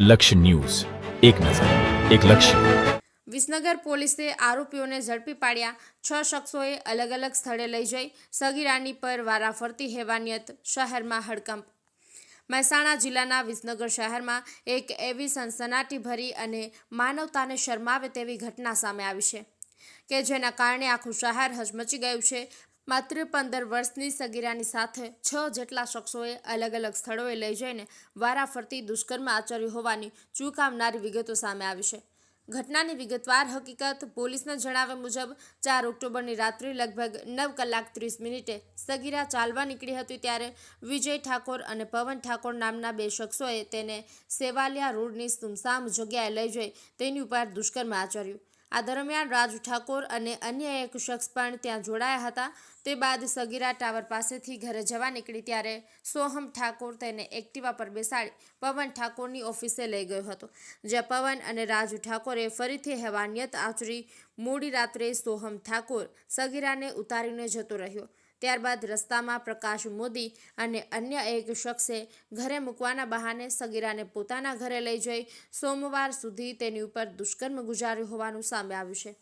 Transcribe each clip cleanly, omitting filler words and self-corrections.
લક્ષ્ય ન્યૂઝ, એક નજર, એક લક્ષ્ય. વિસનગર પોલીસે આરોપીઓને ઝડપી પાડ્યા. 6 શખ્સોએ અલગ અલગ સ્થળે લઈ જઈ સગીરાની પર વારાફરતી હેવાનિયત. શહેરમાં હડકંપ. મહેસાણા જિલ્લાના વિસનગર શહેરમાં એક એવી સનસનાટીભરી અને માનવતાને શરમાવે તેવી ઘટના સામે આવી છે કે જેના કારણે આખું શહેર હચમચી ગયું છે. માત્ર 15 વર્ષની સગીરાની સાથે 6 જેટલા શખ્સોએ અલગ અલગ સ્થળોએ લઈ જઈને વારાફરતી દુષ્કર્મ આચર્યું હોવાની ચોંકાવનારી વિગતો સામે આવી છે. ઘટનાની વિગતવાર હકીકત પોલીસના જણાવ્યા મુજબ 4 ઓક્ટોબરની રાત્રે લગભગ 9:30 સગીરા ચાલવા નીકળી હતી ત્યારે વિજય ઠાકોર અને પવન ઠાકોર નામના 2 શખ્સોએ તેને સેવાલિયા રોડની સુમસામ જગ્યાએ લઈ જઈ તેની ઉપર દુષ્કર્મ આચર્યું. આ દરમિયાન રાજુ ઠાકોર અને અન્ય એક શખ્સ પણ ત્યાં જોડાયા હતા. તે બાદ સગીરા ટાવર પાસેથી ઘરે જવા નીકળી ત્યારે સોહમ ઠાકોર તેને એક્ટિવા પર બેસાડી પવન ઠાકોરની ઓફિસે લઈ ગયો હતો, જ્યાં પવન અને રાજુ ઠાકોરે ફરીથી હેવાનિયત આચરી. મોડી રાત્રે સોહમ ઠાકોર સગીરાને ઉતારીને જતો રહ્યો. ત્યારબાદ રસ્તામાં પ્રકાશ મોદી અને અન્ય એક શખ્સે ઘરે મૂકવાના બહાને સગીરાને પોતાના ઘરે લઈ જઈ સોમવાર સુધી તેની ઉપર દુષ્કર્મ ગુજાર્યું હોવાનું સામે આવ્યું છે.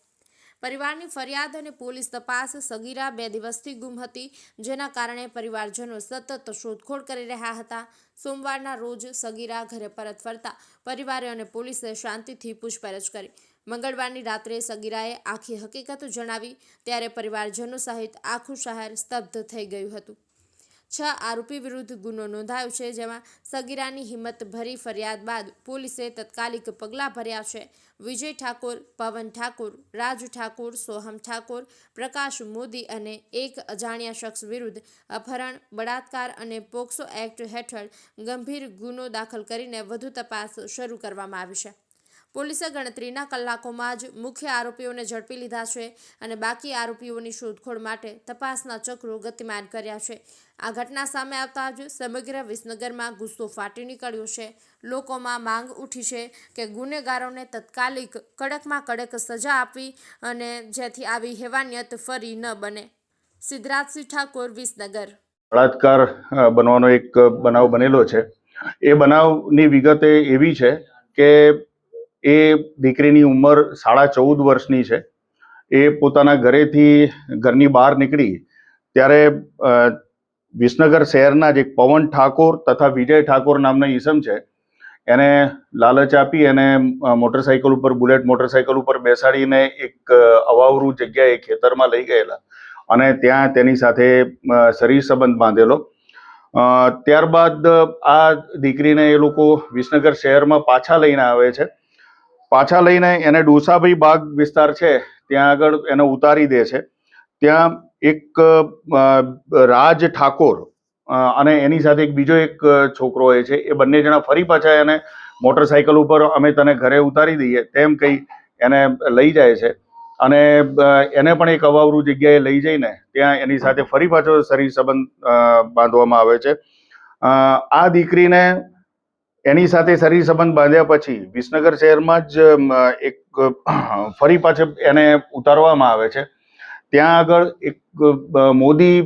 પરિવારની ફરિયાદ અને પોલીસ તપાસ. સગીરા 2 દિવસથી ગુમ હતી, જેના કારણે પરિવારજનો સતત શોધખોળ કરી રહ્યા હતા. સોમવારના રોજ સગીરા ઘરે પરત ફરતા પરિવારે અને પોલીસે શાંતિથી પૂછપરછ કરી. મંગળવારની રાત્રે સગીરાએ આખી હકીકત જણાવી ત્યારે પરિવારજનો સહિત આખું શહેર સ્તબ્ધ થઈ ગયું હતું. 6 આરોપી વિરુદ્ધ ગુનો નોંધાયો છે, જેમાં સગીરાની હિંમતભરી ફરિયાદ બાદ પોલીસે તાત્કાલિક પગલાં ભર્યા છે. વિજય ઠાકોર, પવન ઠાકોર, રાજુ ઠાકોર, સોહમ ઠાકોર, પ્રકાશ મોદી અને એક અજાણ્યા શખ્સ વિરુદ્ધ અપહરણ, બળાત્કાર અને પોક્સો એક્ટ હેઠળ ગંભીર ગુનો દાખલ કરીને વધુ તપાસ શરૂ કરવામાં આવી છે. પોલીસે ગણતરીના કલાકોમાં જ મુખ્ય આરોપીઓને ઝડપી લીધા છે અને બાકી આરોપીઓની શોધખોળ માટે તપાસના ચક્રો ગતિમાન કર્યા છે. આ ઘટના સામે આવતા જ સમગ્ર વિસનગરમાં ગુસ્સો ફાટી નીકળ્યો છે. લોકોમાં માંગ ઉઠી છે કે ગુનેગારોને તાત્કાલિક કડકમાં કડક સજા આપવી અને જેથી આવી હેવાનિયત ફરી ન બને. સિદ્ધરાજસિંહ ઠાકોર, વિસનગર. બળાત્કાર બનવાનો એક બનાવ બનેલો છે. એ બનાવની વિગત એવી છે કે એ દીકરીની ઉંમર 14.5 વર્ષની છે. એ પોતાના ઘરની બહાર નીકળી ત્યારે વિસનગર શહેરના જ એક પવન ઠાકોર તથા વિજય ઠાકોર નામના ઈસમ છે, એને લાલચ આપી અને મોટરસાઇકલ ઉપર, બુલેટ મોટરસાઇકલ ઉપર બેસાડીને એક અવાવરું જગ્યાએ ખેતરમાં લઈ ગયેલા અને ત્યાં તેની સાથે શરીર સંબંધ બાંધેલો. ત્યારબાદ આ દીકરીને એ લોકો વિસનગર શહેરમાં પાછા લઈને આવે છે. પાછા લઈને એને ડોસાભાઈ બાગ વિસ્તાર છે ત્યાં આગળ એને ઉતારી દે છે. ત્યાં એક રાજ ઠાકોર અને એની સાથે એક બીજો એક છોકરો હોય છે. એ બંને જણા ફરી પાછા એને મોટરસાઇકલ ઉપર અમે તને ઘરે ઉતારી દઈએ તેમ કહી એને લઈ જાય છે અને એને પણ એક અવાવરું જગ્યાએ લઈ જઈને ત્યાં એની સાથે ફરી પાછો શરીર સંબંધ બાંધવામાં આવે છે. આ દીકરીને એની સાથે શરીર સંબંધ બાંધ્યા પછી વિસનગર શહેરમાં જ એક ફરી પાછો એને ઉતારવામાં આવે છે. ત્યાં આગળ એક મોદી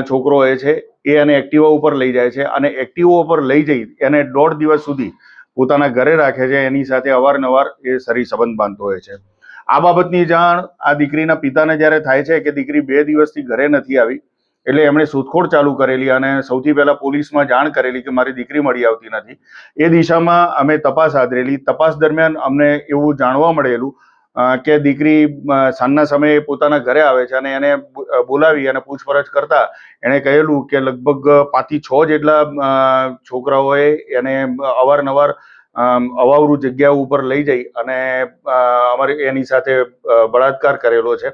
છોકરો હોય છે, એ એને એક્ટિવા ઉપર લઈ જાય છે અને એક્ટિવા ઉપર લઈ જઈ એને 1.5 દિવસ સુધી પોતાના ઘરે રાખે છે. એની સાથે અવારનવાર એ શરીર સંબંધ બાંધતો હોય છે. આ બાબતની જાણ આ દીકરીના પિતાને જ્યારે થાય છે કે દીકરી 2 દિવસથી ઘરે નથી આવી, એટલે એમણે શોધખોળ ચાલુ કરેલી અને સૌથી પહેલા પોલીસમાં જાણ કરેલી કે મારી દીકરી મળી આવતી નથી. એ દિશામાં અમે તપાસ આદરેલી. તપાસ દરમિયાન અમને એવું જાણવા મળેલું કે દીકરી સાંજના સમયે પોતાના ઘરે આવે છે અને એને બોલાવી અને પૂછપરછ કરતા એણે કહેલું કે લગભગ 5 થી 6 જેટલા છોકરાઓએ એને અવારનવાર અવાવરું જગ્યા ઉપર લઈ જઈ અને અમારે એની સાથે બળાત્કાર કરેલો છે.